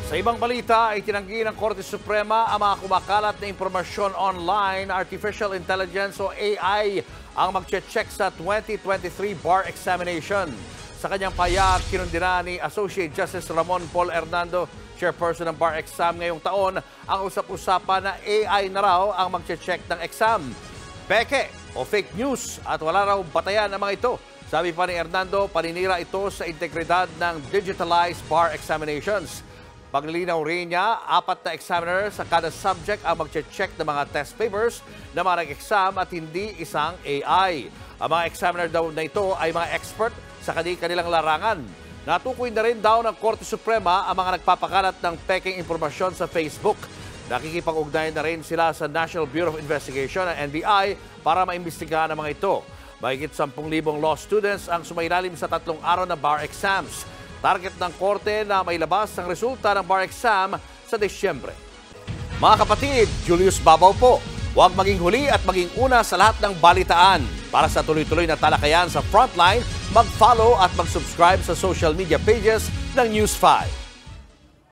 Sa ibang balita, ay tinanggi ng Korte Suprema ang mga kumakalat na impormasyon online, artificial intelligence o AI ang magche-check sa 2023 bar examination. Sa kanyang pahayag, kinundina ni Associate Justice Ramon Paul Hernando, chairperson ng bar exam ngayong taon, ang usap-usapan na AI na raw ang magche-check ng exam. Peke o fake news at wala raw batayan ang mga ito. Sabi pa ni Hernando, paninira ito sa integridad ng digitalized bar examinations. Paglilinaw rin niya, 4 na examiner sa kada subject ang magche-check ng mga test papers na mga nag-exam at hindi isang AI. Ang mga examiner daw na ito ay mga expert sa kanilang larangan. Natukoy na rin daw ng Korte Suprema ang mga nagpapakalat ng peking impormasyon sa Facebook. Nakikipag-ugnayan na rin sila sa National Bureau of Investigation, ang NBI, para maimbestigahan ang mga ito. Mahigit 10,000 law students ang sumailalim sa 3 araw na bar exams. Target ng korte na mailabas ang resulta ng bar exam sa Disyembre. Mga kapatid, Julius Babaw po. Huwag maging huli at maging una sa lahat ng balitaan. Para sa tuloy-tuloy na talakayan sa Frontline, mag-follow at mag-subscribe sa social media pages ng News 5.